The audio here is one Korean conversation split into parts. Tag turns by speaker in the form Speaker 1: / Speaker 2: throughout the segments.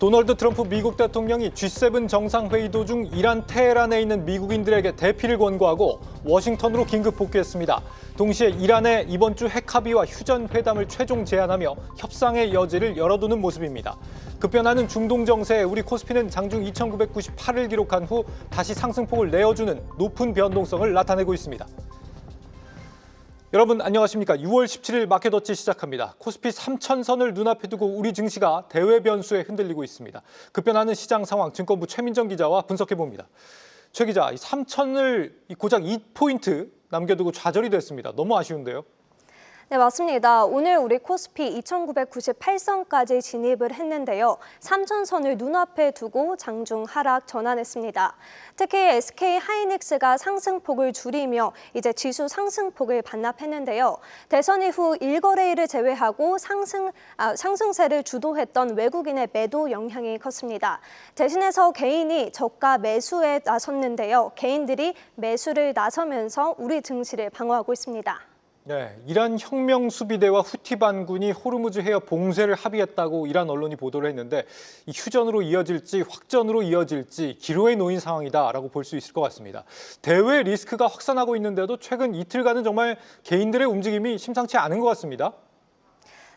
Speaker 1: 도널드 트럼프 미국 대통령이 G7 정상회의 도중 이란 테헤란에 있는 미국인들에게 대피를 권고하고 워싱턴으로 긴급 복귀했습니다. 동시에 이란의 이번 주 핵 합의와 휴전 회담을 최종 제안하며 협상의 여지를 열어두는 모습입니다. 급변하는 중동 정세에 우리 코스피는 장중 2,998을 기록한 후 다시 상승폭을 내어주는 높은 변동성을 나타내고 있습니다. 여러분 안녕하십니까. 6월 17일 마켓워치 시작합니다. 코스피 3,000선을 눈앞에 두고 우리 증시가 대외 변수에 흔들리고 있습니다. 급변하는 시장 상황 증권부 최민정 기자와 분석해봅니다. 최 기자, 3,000을 고작 2포인트 남겨두고 좌절이 됐습니다. 너무 아쉬운데요.
Speaker 2: 네, 맞습니다. 오늘 우리 코스피 2,998선까지 진입을 했는데요. 3,000선을 눈앞에 두고 장중 하락 전환했습니다. 특히 SK하이닉스가 상승폭을 줄이며 이제 지수 상승폭을 반납했는데요. 대선 이후 1거래일을 제외하고 상승세를 주도했던 외국인의 매도 영향이 컸습니다. 대신해서 개인이 저가 매수에 나섰는데요. 개인들이 매수를 나서면서 우리 증시를 방어하고 있습니다.
Speaker 1: 네, 이란 혁명 수비대와 후티 반군이 호르무즈 해협 봉쇄를 합의했다고 이란 언론이 보도를 했는데 이 휴전으로 이어질지 확전으로 이어질지 기로에 놓인 상황이다라고 볼 수 있을 것 같습니다. 대외 리스크가 확산하고 있는데도 최근 이틀간은 정말 개인들의 움직임이 심상치 않은 것 같습니다.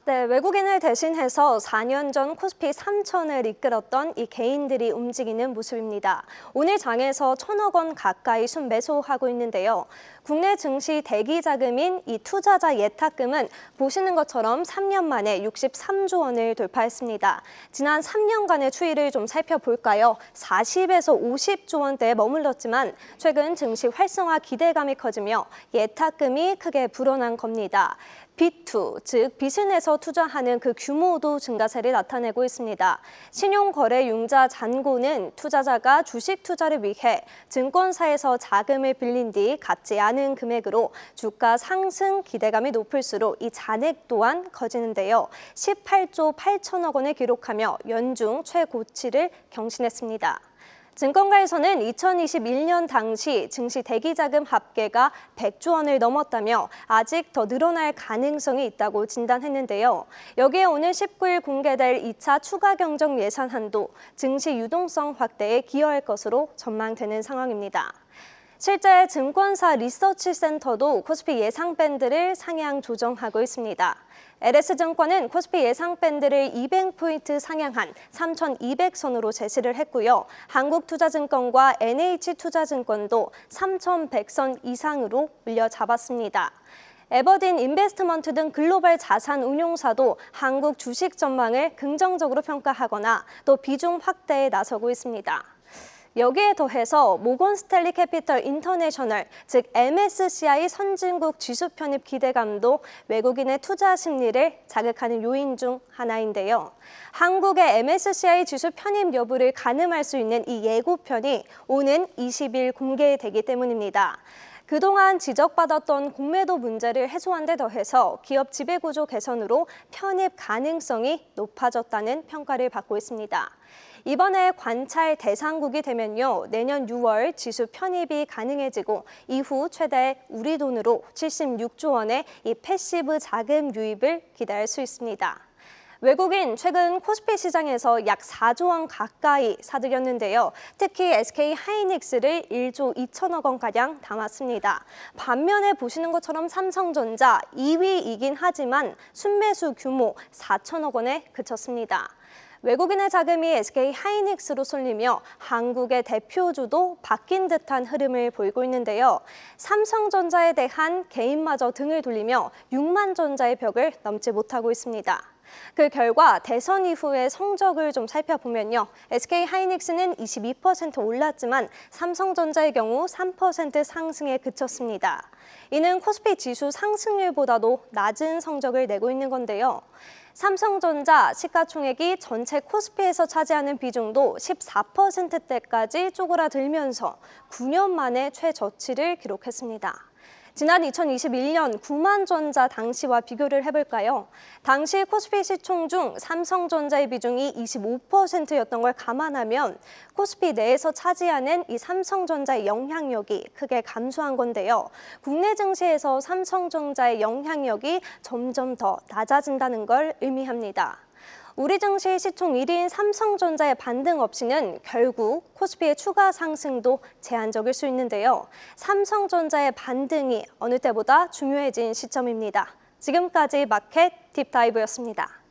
Speaker 2: 네, 외국인을 대신해서 4년 전 코스피 3,000을 이끌었던 이 개인들이 움직이는 모습입니다. 오늘 장에서 1,000억 원 가까이 순매수하고 있는데요. 국내 증시 대기 자금인 이 투자자 예탁금은 보시는 것처럼 3년 만에 63조 원을 돌파했습니다. 지난 3년간의 추이를 좀 살펴볼까요? 40에서 50조 원대에 머물렀지만 최근 증시 활성화 기대감이 커지며 예탁금이 크게 불어난 겁니다. B2, 즉 빚을 내서 투자하는 그 규모도 증가세를 나타내고 있습니다. 신용거래융자 잔고는 투자자가 주식 투자를 위해 증권사에서 자금을 빌린 뒤 갚지 않은 금액으로 주가 상승 기대감이 높을수록 이 잔액 또한 커지는데요. 18조 8천억 원을 기록하며 연중 최고치를 경신했습니다. 증권가에서는 2021년 당시 증시 대기자금 합계가 100조 원을 넘었다며 아직 더 늘어날 가능성이 있다고 진단했는데요. 여기에 오늘 19일 공개될 2차 추가 경정 예산안도 증시 유동성 확대에 기여할 것으로 전망되는 상황입니다. 실제 증권사 리서치센터도 코스피 예상 밴드를 상향 조정하고 있습니다. LS증권은 코스피 예상 밴드를 200포인트 상향한 3,200선으로 제시를 했고요. 한국투자증권과 NH투자증권도 3,100선 이상으로 올려잡았습니다. 에버딘 인베스트먼트 등 글로벌 자산 운용사도 한국 주식 전망을 긍정적으로 평가하거나 또 비중 확대에 나서고 있습니다. 여기에 더해서 모건 스탠리 캐피털 인터내셔널, 즉 MSCI 선진국 지수 편입 기대감도 외국인의 투자 심리를 자극하는 요인 중 하나인데요. 한국의 MSCI 지수 편입 여부를 가늠할 수 있는 이 예고편이 오는 20일 공개되기 때문입니다. 그동안 지적받았던 공매도 문제를 해소한 데 더해서 기업 지배구조 개선으로 편입 가능성이 높아졌다는 평가를 받고 있습니다. 이번에 관찰 대상국이 되면요, 내년 6월 지수 편입이 가능해지고 이후 최대 우리 돈으로 76조 원의 이 패시브 자금 유입을 기대할 수 있습니다. 외국인 최근 코스피 시장에서 약 4조 원 가까이 사들였는데요. 특히 SK하이닉스를 1조 2천억 원가량 담았습니다. 반면에 보시는 것처럼 삼성전자 2위이긴 하지만 순매수 규모 4천억 원에 그쳤습니다. 외국인의 자금이 SK하이닉스로 쏠리며 한국의 대표주도 바뀐 듯한 흐름을 보이고 있는데요. 삼성전자에 대한 개인마저 등을 돌리며 6만 전자의 벽을 넘지 못하고 있습니다. 그 결과 대선 이후의 성적을 좀 살펴보면요. SK하이닉스는 22% 올랐지만 삼성전자의 경우 3% 상승에 그쳤습니다. 이는 코스피 지수 상승률보다도 낮은 성적을 내고 있는 건데요. 삼성전자 시가총액이 전체 코스피에서 차지하는 비중도 14%대까지 쪼그라들면서 9년 만에 최저치를 기록했습니다. 지난 2021년 9만 전자 당시와 비교를 해볼까요? 당시 코스피 시총 중 삼성전자의 비중이 25%였던 걸 감안하면 코스피 내에서 차지하는 이 삼성전자의 영향력이 크게 감소한 건데요. 국내 증시에서 삼성전자의 영향력이 점점 더 낮아진다는 걸 의미합니다. 우리 증시 시총 1위인 삼성전자의 반등 없이는 결국 코스피의 추가 상승도 제한적일 수 있는데요. 삼성전자의 반등이 어느 때보다 중요해진 시점입니다. 지금까지 마켓 딥다이브였습니다.